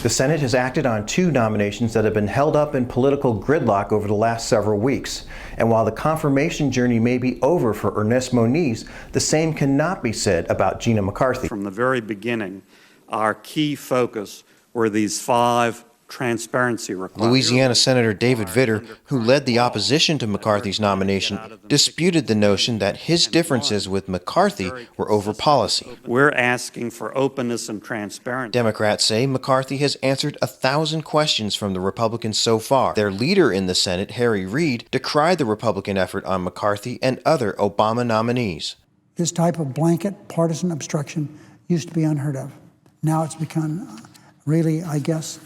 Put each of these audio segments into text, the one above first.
The Senate has acted on 2 nominations that have been held up in political gridlock over the last several weeks. And while the confirmation journey may be over for Ernest Moniz, the same cannot be said about Gina McCarthy. From the very beginning, our key focus were these 5 transparency requirements. Louisiana Senator David Vitter, who led the opposition to McCarthy's nomination, disputed the notion that his differences with McCarthy were over policy. We're asking for openness and transparency. Democrats say McCarthy has answered 1,000 questions from the Republicans so far. Their leader in the Senate, Harry Reid, decried the Republican effort on McCarthy and other Obama nominees. This type of blanket partisan obstruction used to be unheard of. Now it's become really, I guess,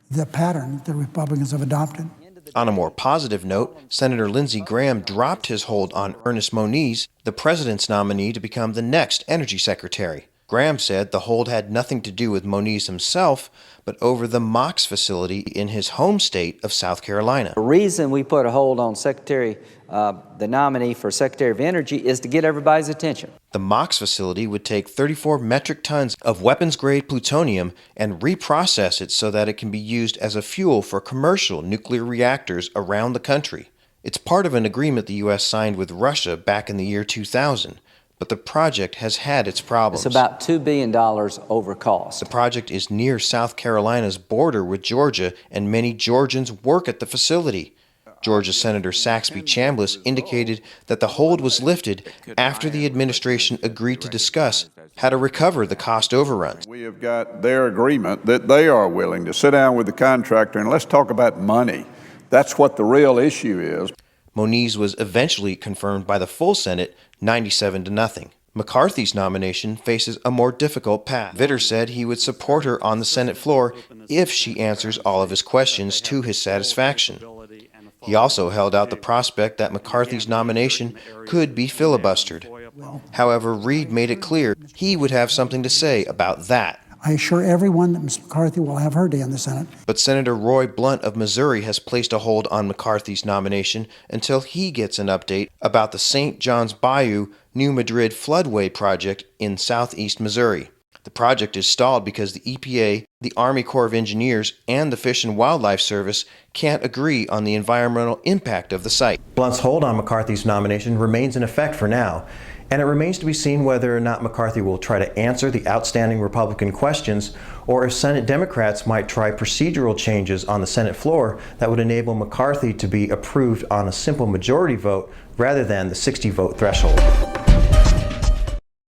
the pattern the Republicans have adopted. On a more positive note, Senator Lindsey Graham dropped his hold on Ernest Moniz, the president's nominee to become the next energy secretary. Graham said the hold had nothing to do with Moniz himself, but over the MOX facility in his home state of South Carolina. The reason we put a hold on the nominee for Secretary of Energy is to get everybody's attention. The MOX facility would take 34 metric tons of weapons-grade plutonium and reprocess it so that it can be used as a fuel for commercial nuclear reactors around the country. It's part of an agreement the U.S. signed with Russia back in the year 2000. But the project has had its problems. It's about $2 billion over cost. The project is near South Carolina's border with Georgia, and many Georgians work at the facility. Georgia Senator Saxby Chambliss indicated that the hold was lifted after the administration agreed to discuss how to recover the cost overruns. We have got their agreement that they are willing to sit down with the contractor and let's talk about money. That's what the real issue is. Moniz was eventually confirmed by the full Senate, 97-0. McCarthy's nomination faces a more difficult path. Vitter said he would support her on the Senate floor if she answers all of his questions to his satisfaction. He also held out the prospect that McCarthy's nomination could be filibustered. However, Reid made it clear he would have something to say about that. I assure everyone that Ms. McCarthy will have her day in the Senate. But Senator Roy Blunt of Missouri has placed a hold on McCarthy's nomination until he gets an update about the St. John's Bayou New Madrid floodway project in southeast Missouri. The project is stalled because the EPA, the Army Corps of Engineers, and the Fish and Wildlife Service can't agree on the environmental impact of the site. Blunt's hold on McCarthy's nomination remains in effect for now, and it remains to be seen whether or not McCarthy will try to answer the outstanding Republican questions, or if Senate Democrats might try procedural changes on the Senate floor that would enable McCarthy to be approved on a simple majority vote rather than the 60-vote threshold.